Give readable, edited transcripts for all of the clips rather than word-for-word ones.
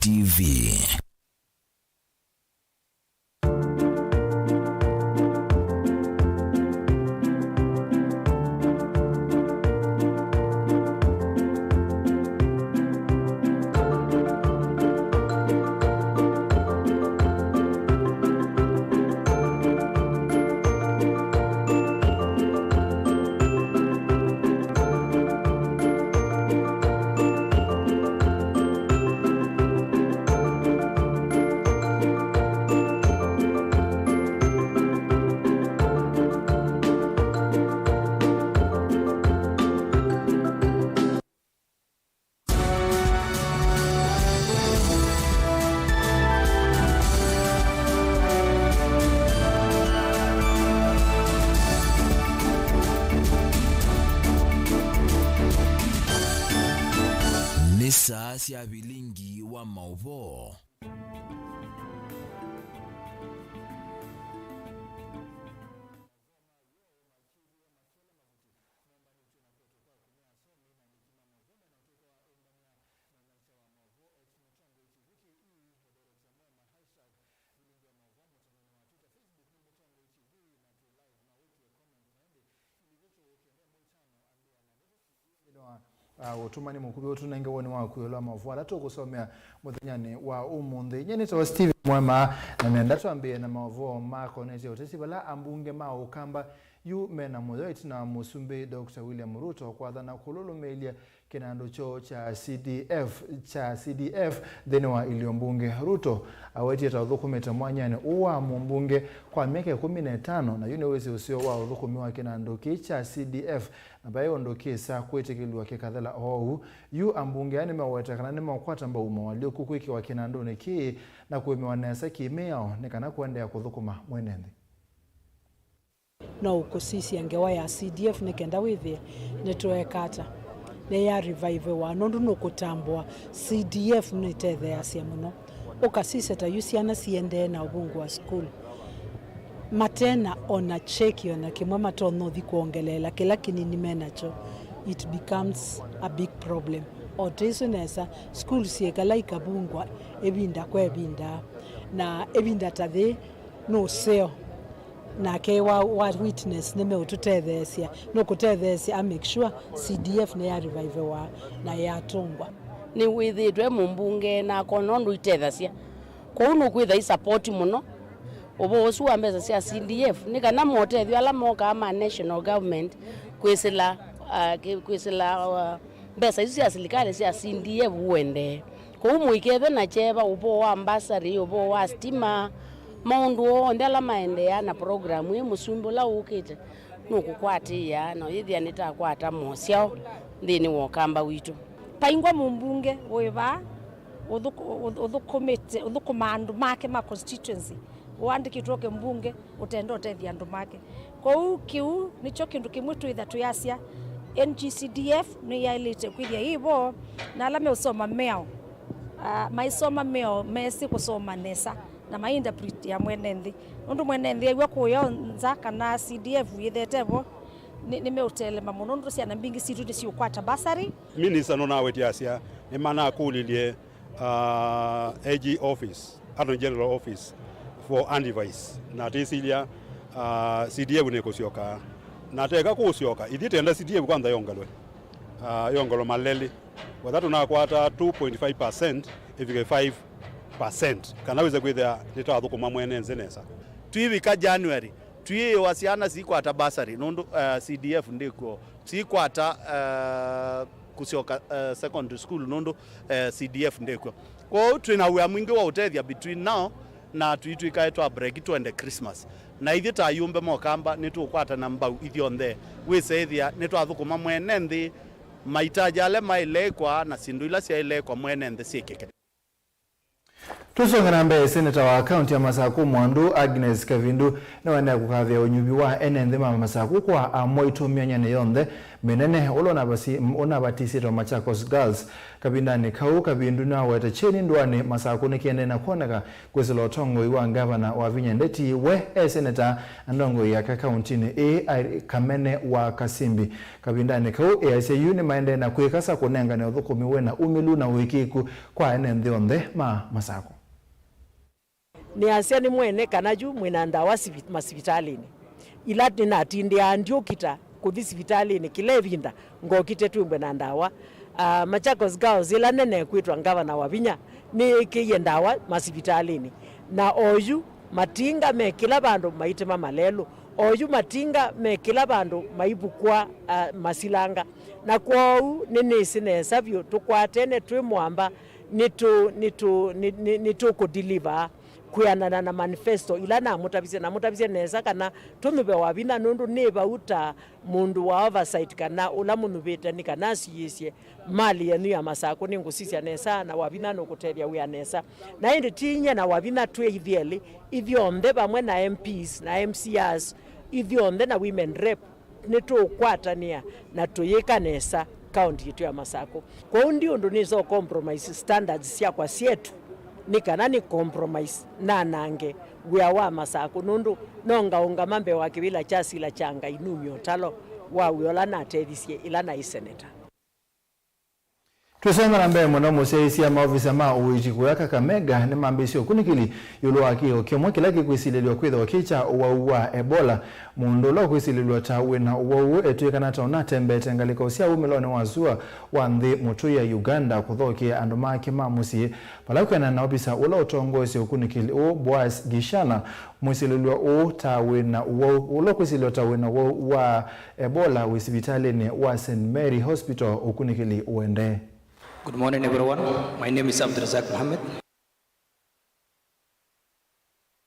TV. Sasa ya Vilingi wa Mauvoo. Utumani mukubwa utunenge woni wa kuyolwa Mauvoo alato kusomea muthanyani wa umundi nyene to Steve MUEMA na mendatu ambie na Mauvoo mako nezi otesi bala ambunge ma ukamba yu mena mudhoiti na musumbe Dr. William Ruto kwa dhana kululu melia kinando cho cha CDF dhenwa iliyombunge Ruto aweti ya udhukumeta mwanyani uwa mbunge kwa miaka 15 na yune wezi usio wa udhukumiwa kinando cha CDF na bayo ndoke saa kwetekilwa kekadhala ohu yu ambunge yani mewatakana nima wakwata mba umawalio kukuiki wa kinando neki na kuwemewa nesa kimeo nekana kuende ya kudhukuma mwenende na ukosisi angewa ya CDF nekenda withia netuekata ne ya revive wa nondu nokutambwa CDF nitethe yasia muno ukasisi ta yusiana siende na ubungu wa school matena ona cheki ona kimwe matono thi kuongelela kila kinini menacho it becomes a big problem oteso nesa school siekala ikabungwa ebinda kwa ebinda na ebinda tathe no seo na ke wa witness neme ututethesia no kutethesia make sure CDF ne ya revive wa na ya tongwa ni withitwe mumbunge na konondo itethesia ko uno kwitha support muno obo osu ambeza cia CDF ni kana motethio ala moka ama national government kwisila mbesa isu cia serikali cia CDF wende ko muikethe na cheba ubo wa ambassador ubo wa stima maundu ndala maendea na programu ye musumbula ukite nukukwatia no yithia nitakwata mosio ndini wokamba witu paingwa mumbunge wiva udhukumandu make ma constituency uandikitwoke mbunge utendo tethia andu make ko kiu nicho kindu kimwe twitha tuyasia NGCDF ni yailite kwithia hivo na alame usoma meo maisoma meo mesi kusoma nesa na mainterpret ya mwenendi nundu mwenendi aiwa kuyonza kana CDF yithetevo nimeutelema muno nundu cia na mbingi situ ni ciukwata basari minister no nawe tiasia ni mana kulilie AG office Attorney General office for andivice na tisilia CDF ne kusioka na teka kusioka ithitenda CDF kwanza yongalwe yongalo maleli wadatu na kwata 2.5% ifike 5% kanaweza kwithia nitathukuma mwenenze nesa tuivika January tuye wasiana sikwata basari nundu CDF ndiko sikwata kusioka secondary school nundu CDF ndiko kwa twina wia mwingi wa utethia between now na tuikaetwa break to end Christmas na ithita yumbe mokamba nitukwata na mbau ithionthe wisethia nitwathukuma mwenenthi maitaja ale mailekwa na sindu ila cia ilekwa mwenenthi sikike Tusongana mbele Senator wa kaunti ya Masaku Mwandu Agnes Kavindu na wana kukavya unyubi wa enendema Masaku kwa amoito mianyane yonde menene ona batisiro Machakos Girls kabindani kau Kavindu na weta cheni ndwane Masaku nekiende na kuoneka kwezilo tongo iwa ngavana wa Vinyandeti we Senator andongo ya kakauntini Kamene wa Kasimbi kabindani kau AICU ni maende na kuikasa kunenga na udhukumi wena umilu na wikiku kwa enende yonde Masaku. Ni asiani mwene kanaju mwinandawa masivitalini. Ilati na atindi andio kita kuthi sivitalini kile vinda ngokite tumbwe nandawa. Machakos Girls ila nene kuitwa ngavana wa Vinya ni kiyendawa masivitalini. Na oyu matinga me kila bandu maitema malelu. Oyu matinga me kila bandu maibukwa masilanga. Na kwa u nini sine savyo tukwatene tuwe mwamba nitu kudeliver kuyanana na manifesto ila na mutabize neza kana tumube wabina nundu neba uta mundu wa oversight kana ula munubeta ni kana siyesye mali yenu ya Masaku ningu sisi neza na wabina no kuteria uya neza na indi tinya na wabina tue hivyeli ivyonde bamwe na MPs na MCRs ivyonde na women rep netu kwatania na tuyeka neza county yetu ya Masaku kwa ndio ndo nizo compromise standards sia kwa sietu nikana ni compromise na nange wa Masaku nundu nonga mambe wa kibila chasi la changa inumyo talo wa wiola na tedhisie ila na senator. Tusema na mbele mwana museisi ya maofisa maa uwijiku ya Kakamega ni mambisio kunikili yulu wakio kiomwe kilaki kuisililiwa kwitha wakicha uwa Ebola muundulo kuisililiwa tawe na uwa etuika na tauna tembe tengalika usia umilone wazua wandhi mutu ya Uganda kuthokia andumaki mamusi palakwena na opisa ula utongozi ukunikili Boaz Gishana muisililiwa tawe na ulo kuisililiwa tawe na uwa Ebola wisibitali ni wa St. Mary Hospital ukunikili uende. Good morning, everyone. My name is Abdulrazak Mohammed.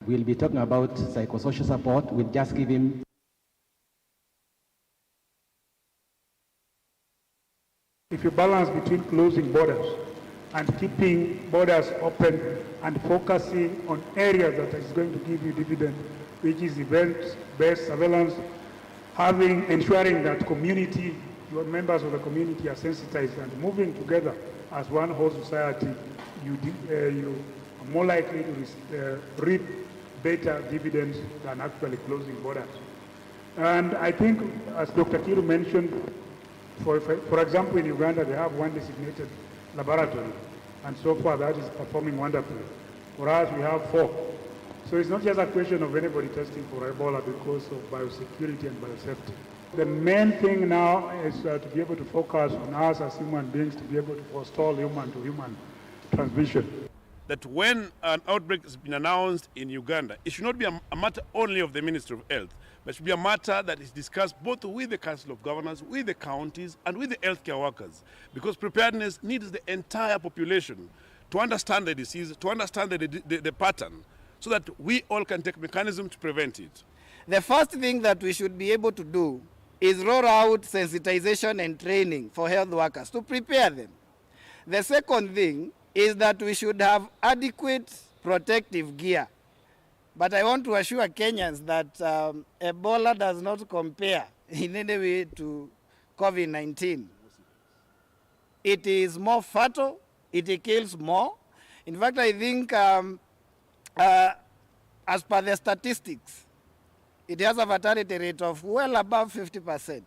We'll be talking about psychosocial support. We'll just give him. If you balance between closing borders and keeping borders open and focusing on areas that is going to give you dividend, which is event-based surveillance, ensuring that community, your members of the community are sensitized and moving together as one whole society, you are more likely to reap better dividends than actually closing borders. And I think, as Dr. Kiru mentioned, for example, in Uganda, they have one designated laboratory, and so far that is performing wonderfully. For us, we have 4. So it's not just a question of anybody testing for Ebola because of biosecurity and biosafety. The main thing now is to be able to focus on us as human beings, to be able to forestall human-to-human transmission. That when an outbreak has been announced in Uganda, it should not be a matter only of the Ministry of Health, but it should be a matter that is discussed both with the Council of Governors, with the counties, and with the healthcare workers. Because preparedness needs the entire population to understand the disease, to understand the pattern, so that we all can take mechanisms to prevent it. The first thing that we should be able to do is roll out sensitization and training for health workers to prepare them. The second thing is that we should have adequate protective gear. But I want to assure Kenyans that Ebola does not compare in any way to COVID-19. It is more fatal, it kills more. In fact, I think as per the statistics, it has a fatality rate of well above 50%.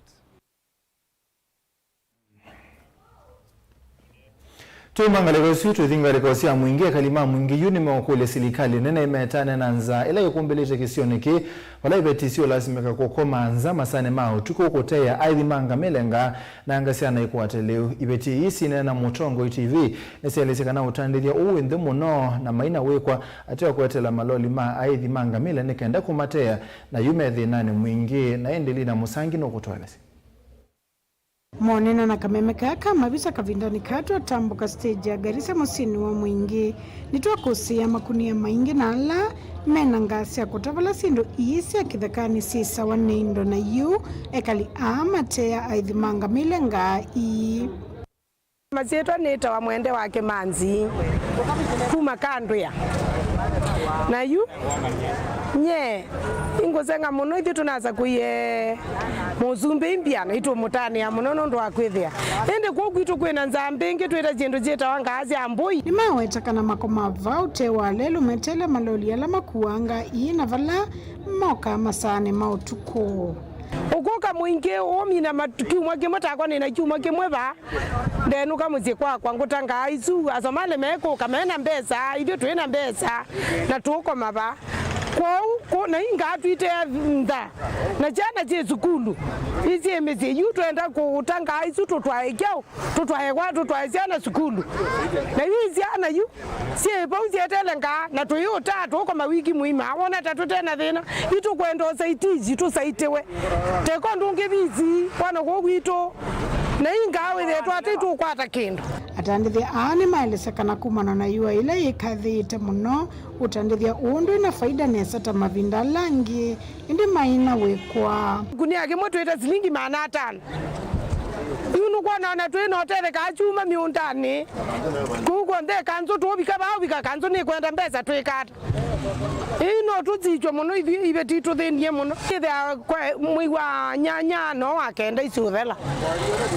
Tumangaleko sutu thingareko sia mwingi kalima mwingi yuni mewakule silikali nene imetane na nza ila yukumbelete kisioniki wala ibetisio lasimika kukoma anza masane mao tuko kutea aithi manga melenga na angasia na ikuwateleu ibeti isi nena mutongo TV nesialisika na utandidia uwe ndemu no na maina wekwa atiwa kuwetela maloli aithi manga mele nekenda kumatea na yumethi nani mwingi na endeli na musangi no kutoelesi. Monena na kameme kaka mabisa kavindani katwa tambuka stage ya Garissa musini wa mwingi nitwa kusia makunia maingi na ala mena ngasi ya kutavala sindo isi ya kithakani sisa wa neindo na yu ekali amatea aidhimanga milenga ii Mazieto nita wa mwende wake manzi kuma kando ya na yu nye ingozenga muno ithi tunaza kuye muzumbe imbiana ito mutani ya muno ndo akwithia ende kwa kwitu kwena nzambe nge tweta jindu jeta wangazi amboi ni maweta kana makoma vaute wale lumetele maloli ala makuanga ina vala moka masane mautuko ugoka mwingi omina matukio mwake mata na chuma kimweba ndenu kamuzie kwa ngutanga aizu azomale meko kamena mbesa ivyo twena mbesa na tuko maba kwa na inga twite nda na jana je zukulu izi emeze yuto enda kutanga aizu tutwaekeo tutwaekwa tutwaesiana zukulu na hizi ana yu sie pauzi etelenga na tuyota tuko mawiki muima awona tatu tena thina itu kwendo saitiji tu saitewe teko ndunge bizi wana gwito na ingawe zetu atitu kwata kindu atandithia aani maelesekana kumana na yua ile ikathite muno utandithia undu ina faida nesa ta mavinda langi indi maina wekwa gunia kimwe twita silingi 500 yunu kwa na twino tere ka chuma miundani kuko nde kanzo tobika bawika kanzo ni kwenda mbesa twikata ino tuzichwa muno ibe titu thenie muno itha mwiwa nyanya no wakenda isuthela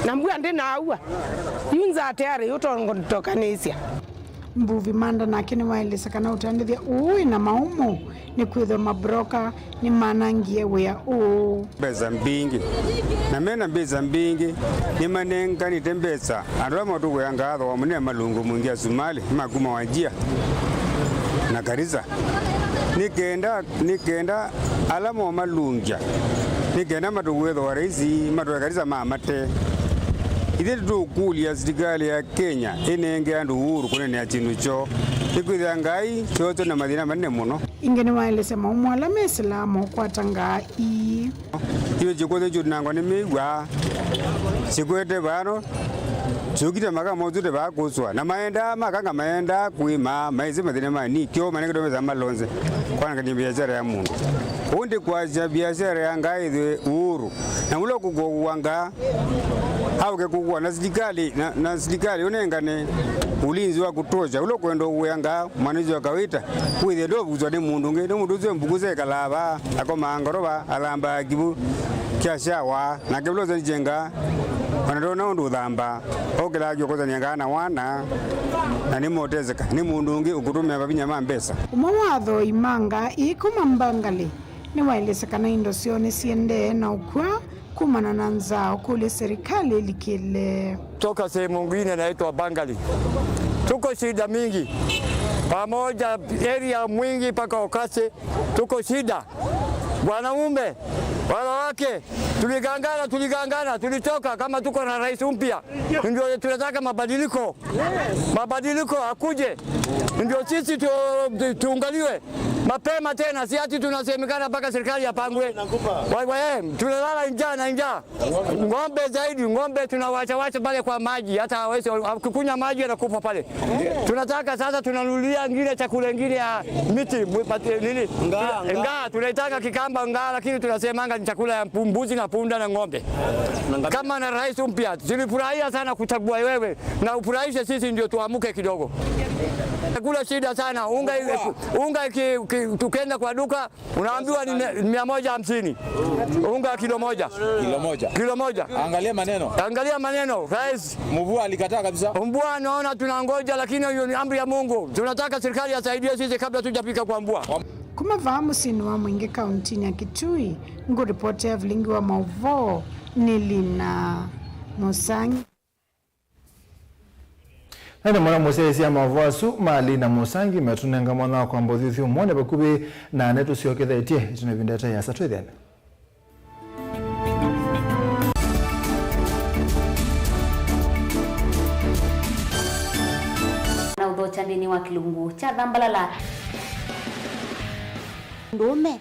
na mbua ndi naua yunza tayari utongo tokanisia mbuvi manda nake ni waelesekana utandithia ui na maumo ni kwitho mabroka ni manangie wea beza mbingi na mena beza mbingi ni manenga ni tembesa andwa motu weyanga atho wamune malungu mwingi ya Somali maguma wajia na Garissa nikenda alama wa malungia nikenda matuwetho wa raisi matuwe Garissa mamate ithi tukulia serikali ya Kenya inenge andu uhuru kunene ya chinu cho ikwithia ngai chocho na mathina manene muno ingene waelese maumo ala mesilamu kwata ngai iwe chikwethe chutinangwa ni miigwa chikwete vano chukite maka mozute vakuswa na maenda makanga maenda kuima maizi mathina mani kyo manenge domeza malonze kwana kani biashara ya mundu undi kwa biashara ya ngai the uhuru na mulo kukuwanga hauke kukuwa na serikali unengane ulinzi wa kutosha ulo kwenda uyanga mwanezi wa kawita kuithe ndo buzwa ni mundu nge ndo mundu zwe mbuguze kalaba akoma ngoroba alamba kibu kyashawa na keblo zenjenga wanadona ndo dhamba okela jokoza nyangana wana na ni motezeka ni mundu nge ukutumia babinya mambesa umawatho imanga ikuma mbangali ni waelesekana indo sione siende na ukwa kumana na nzao kule serikali likile toka sehemu nyingine naitwa Bangali. Tuko shida mingi pamoja area mwingi paka Okase tuko shida wanaume wanawake tuligangana tulitoka kama tuko na rais mpya ndio tunataka mabadiliko akuje ndio sisi tuungaliwe mapema tena si ati tunasemekana mpaka serikali yapangwe tunalala njaa ng'ombe tunawacha pale kwa maji hata hawezi kukunywa maji anakufa pale tunataka sasa tunanunulia ngine chakula ngine ya miti nini ngaa tunaitaka kikamba ngaa lakini tunasemanga ni chakula ya mbuzi na punda na ng'ombe kama na rais mpya tulifurahia sana kuchagua wewe na ufurahishe sisi ndio tuamuke kidogo kula shida sana unga tukenda kwa duka unaambiwa ni 150 unga kilo moja angalia maneno rais Mauvoo alikataa kabisa mbwa naona tunangoja lakini hiyo ni amri ya Mungu tunataka serikali asaidie sisi kabla tujapika kwa mbwa kuma vamu sinu wa mwingi kaunti ya Kitui nguripoti ya Vilingi wa Mauvoo nilina Musangi Nene mwana musesi ya Mauvoo asu mali na Musangi metunenga mwana wa kwa mbozithi umone bakubi na netu sioketha itie tunavindata ya satu idhene na udhochandini wa kilungu cha dhambalala ndume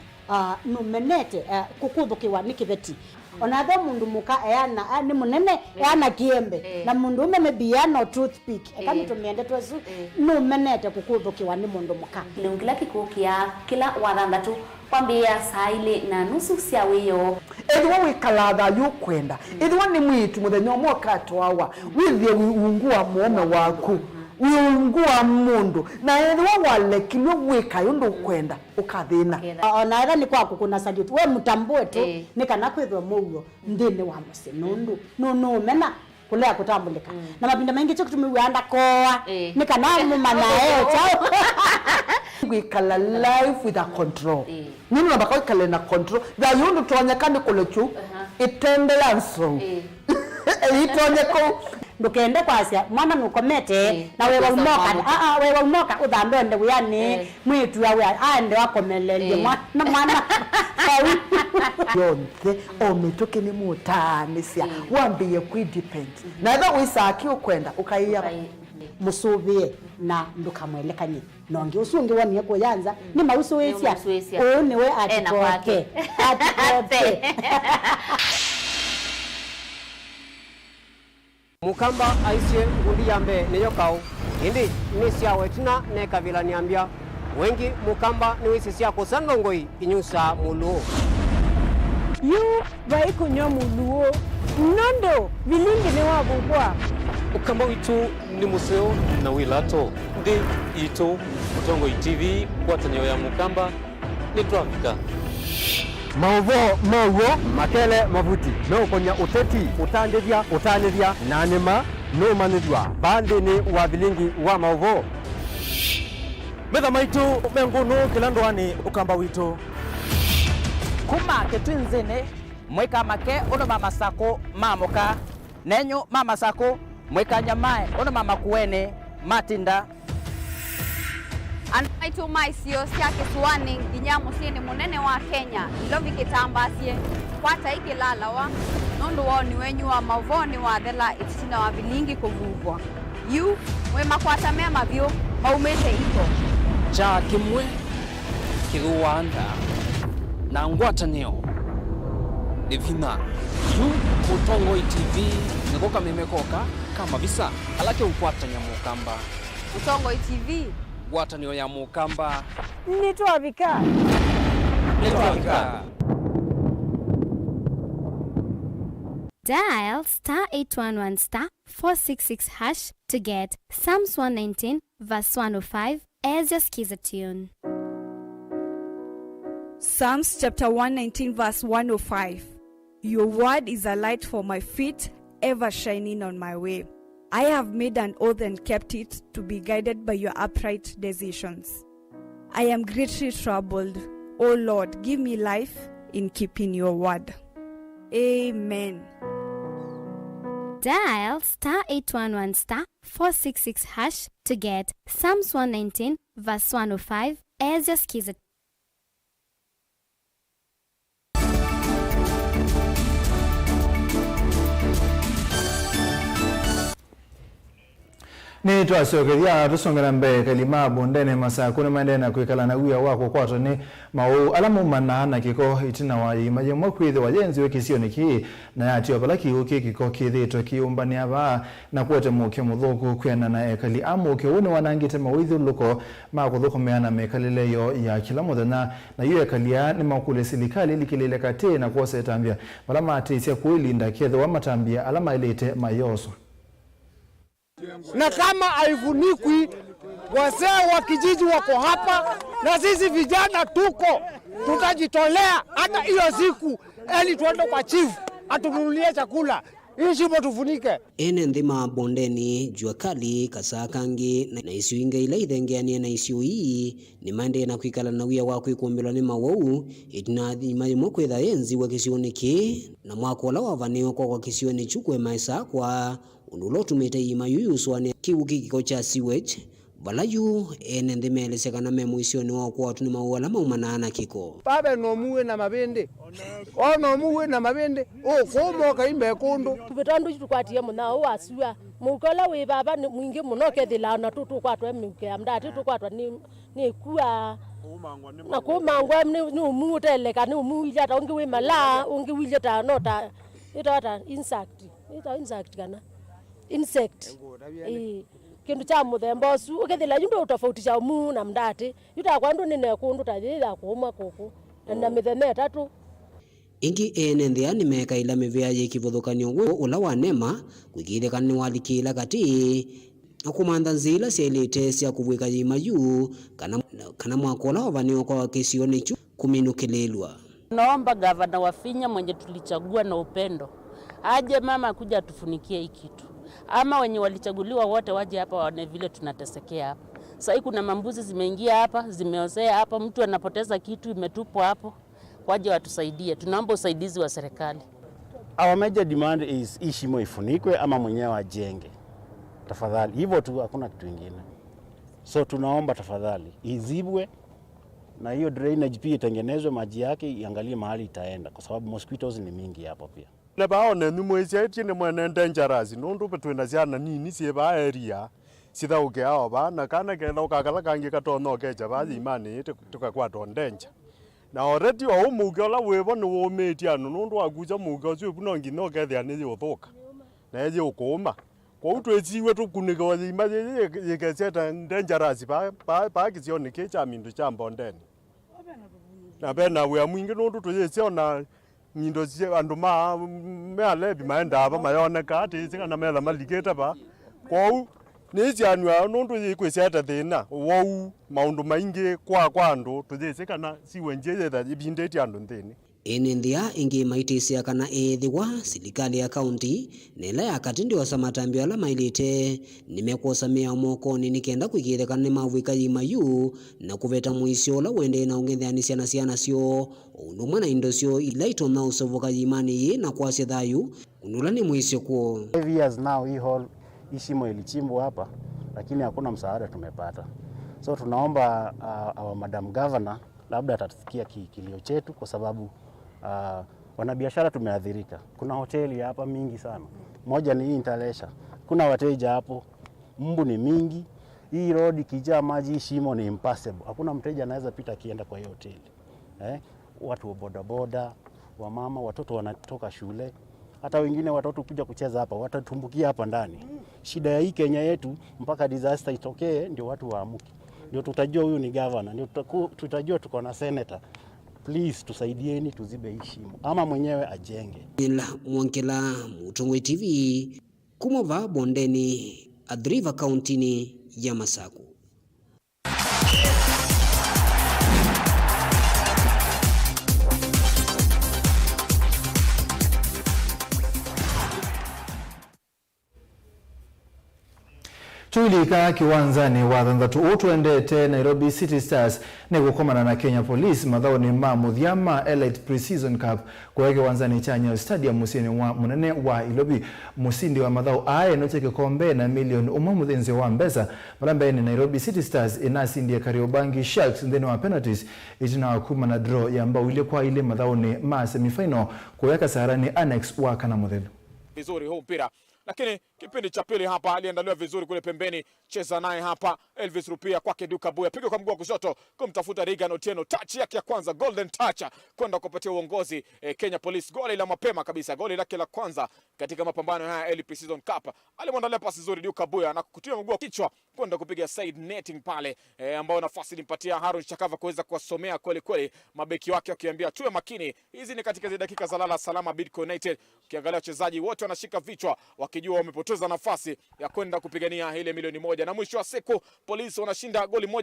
numenete kukuthukiwa ni kibeti onathe mundu muka eana ni munene eana kiembe na mundu ume biano toothpick ekani tumiende twesu numenete kukuthukiwa ni mundu muka kila kikukia kila wathandatu kwambia saa ile na nusu cia wiyo ethwa wikalatha yukwenda ethwa ni mwitu muthenya umwe katwawa withie ungua muome waku uyungua mundu na yeye wale kilwe weka yondo kwenda ukathina ona era ni kwa kuna salute we mutambue tu ni kana kwithwa mugo ndine wa musinundu no mena kulea kutambulika na mabinda mengi cyo kutumiwanda koa ni kana mumana yao chao we kala life with a control nini nabaka kala na control da yondo twanyakane kolechu itendelanso itonyeko ndukende kwasia mwana nukomete na wewe umoka wewe umoka udhambe nde yani mwitu yawe ande wakomelele mwana yonke ometoke ni mutanisia wambie kudepend na tha wisaki ukwenda ukaiya musubie na ndukamwelekanye nonge usungi wani ko yanza ni mausuwesia one we atikoke Mukamba aisie ngundi yambe niyo kau indi nisia wetina ne kabila niambia wengi mukamba ni wisisia kusandongoi inyusa muluo yu vai kunyo muluo nondo vilingi ni wabugwa ukamba witu ni museo na wilato ndi ito utongo TV kwa tanyo ya mukamba ni tuafika Mauvoo makele mavuti no konya uteti utanderia nanema no manedwa bande ni wa Vilingi wa Mauvoo Metha maitu mengunu kilandwani ukamba wito kuma ketwinzene mweka make ono mama sako mamoka nenyo mama sako mweka nyamae ono mama kuene matinda Anaitu maisio siake suwani ginyamo siye ni munene wa Kenya ilovi kitambasie kwata iki lalawa nundu wao ni wenyu wa Mauvoo ni wa dhela itisina wa Vilingi kuvuvwa yu mwema kwata mema vyo maumete iko cha kimwe kiruanda na ngwatanio divina yu utongo TV nikoka memekoka kama visa alake ukwata nyamukamba utongo TV watanio ya mukamba nitwavika Dial *811*466# to get Psalms 119 verse 105 as your skiza tune. Psalms chapter 119 verse 105. Your word is a light for my feet, ever shining on my way. I have made an oath and kept it to be guided by your upright decisions. I am greatly troubled. O Lord, give me life in keeping your word. Amen. Dial *811*466# to get Psalms 119 verse 105 as your skiza. Ni twasogeria tusongera mbe kalima bondene masa kuna mandena kwikala na uya wako kwato ni mau alamu manana kiko itina wa imaje mwakwithe wajenzi wekisio niki na yati obalaki uki kiko kithito kiumbani aba na kwete muke muthuku kwena na ekali amuke une wanangite mawithu luko makuthuko meana mekalile yo ya kila muthenya na yo ekalia ni makule silikali likilile kate na kwose tambia balama atisia kuilinda ketho wa matambia alama ilete mayoso na kama haifunikwi wazee wa kijiji wako hapa na sisi vijana tutajitolea hata hiyo siku eli tuende kwa chief atununulie chakula hii shimo tufunike. Ene ndima bondeni jua kali kasakangi na isiu inga ila ithengeanie na isiu hii ni mande na kwikala na wia wako ikuombelwa ni Mauvoo itina imari mwakwetha enzi wa kisioni ki na mwako wala wavaneo kwa kisioni chukwe maisa kwa undulo tumete imayuyu swane kiuki kiko cha sewage balayu ene ndimeleseka na memu isioni wao kwa watu ni mauala maumanana kiko babe nomuwe na mabende nomuwe na mabende komoka imbe kundu vitandu tukwatie muna wasua mukola we baba mwingi munoke thilana tukwatwa mike amdati tukwatwa ni kuwa na kumangwa ni umuteleka ni umuija ta ungi we mala ungi wije ta nota ita insect kana insect kindu cha muthemba ucu ukithila yundu utofautisha umu na mdati yuta kwandu nine kundu tajira kuuma kuku na mitheme etatu ingi ene nthia ni meka ila mivea ye kivuthukanio gwo ula wa nema kwigithekana ni walikila kati akumanda nzila sielete sia kubwika yimayu kana mwakola wavanio kwa kisioni chu kuminukilelwa. Naomba gavana Wafinya mwenye tulichagua na upendo aje mama kuja atufunikie hii kitu, ama wenye walichaguliwa wote waje hapa waone vile tunatesekea hapa. Sasa kuna mambuzi zimeingia hapa, zimeozea hapa, mtu anapoteza kitu imetupwa hapo, waje watusaidie. Tunaomba usaidizi wa serikali. Our major demand is ishimo ifunikwe ama mwenyewe ajenge. Tafadhali, hivyo tu, hakuna kitu kingine. So tunaomba tafadhali izibwe na hiyo drainage pia itengenezwe, maji yake iangalie mahali itaenda kwa sababu mosquitoes ni mingi hapo pia. Le baone ni mwezi chini mwana dangerous nundu betwena ziana nini sie ba area sida uke ao ba na kana ke lo kakala kangi katono ke jaba imani tukakwa tondenja na already o muge la webo no metia nundu aguja muge zo bunongi no ke thia ni yotoka na ye ukoma kwa utweziwe tukunike wa imani ye ke seta dangerous ba kizioni ke cha mindu cha mbondeni na bena we mwingi nundu tuyesiona mindo zie anduma meale bimaenda aba mayone kati singa na mela maligeta ba kwau nezi anwa nundu yikweseta thina wau maundu maingi kwa andu tuthise kana siwenje tha ibindeti andu nthini enendia ingi maitisia kana ethiwa serikali ya county nela ya katindi wa samatambio ala mailite nimekosamia mokoni nikenda kwigithekana ni mavwika yimayu na kuveta muisio la wende na ungethanisia na ciana cio undu mwana indo cio ilaito na usovoka yimani ye na kwasia thayu unula ni muisio kuo 5 years now hii hall ishimo ilichimbwa hapa lakini hakuna msaada tumepata. So tunaomba our madam governor labda atatusikia kilio chetu kwa sababu wanabiashara tumeadhirika. Kuna hoteli hapa mingi sana. Moja ni Interlesha. Kuna wateja hapo. Mbu ni mingi. Hii road kijaa maji shimo ni impassable. Hakuna mteja anaweza pita kienda kwa hiyo hoteli. Watu wa bodaboda, wamama, watoto wanatoka shule. Hata wengine watoto kuja kucheza hapa, watatumbukia hapa ndani. Shida ya hii Kenya yetu mpaka disaster itokee ndio watu waamuke. Ndio tutajua huyu ni governor, ndio tutajua tuko na senator. Please tusaidieni tuzibe hii shimo ama mwenyewe ajenge. Mwankela Mutongwe TV kumova bondeni Adriva County ni ya Masaku. Tuilika kiwanzani wathanthatu utwendete Nairobi City Stars ne gukomana na Kenya Police mathao ni Muthiama Elite Pre-Season Cup kwa kiwanzani cha Nyayo Stadium musini wa munene wa Ilobi. Musindi wa mathao aye no cheke kombe na milioni umwe muthinzi wa mbesa marambe ni Nairobi City Stars inasindie Kariobangi Sharks ndeni wa penalties itina kuma na draw ya mbao ile kwa ile mathao ni ma semifinal kwa Kasarani Annex wa kana muthelu vizuri huu mpira. Lakini kipindi cha pili hapa aliandaliwa vizuri kule pembeni, cheza naye hapa Elvis Rupia kwake Duka Buya, piga kwa mguu wa kushoto kumtafuta Regan Otieno, touch yake ya kwanza, golden touch kwenda kupatia uongozi Kenya Police goli la mapema kabisa, goli lake la kwanza katika mapambano haya LP Season Cup. Alimwandalia pasi nzuri Duka Buya na kukutia mguu wa kichwa kwenda kupiga side netting pale ambao nafasi ilimpatia Harun Chakava kuweza kuwasomea kweli kweli mabeki wake wakiambia tuwe makini. Hizi ni katika dakika za lala salama Bidco United. Ukiangalia wachezaji wote wanashika vichwa wakijua wamepoteza nafasi ya kwenda kupigania ile milioni 1 na mwisho wa siku Polisi wanashinda goli 1.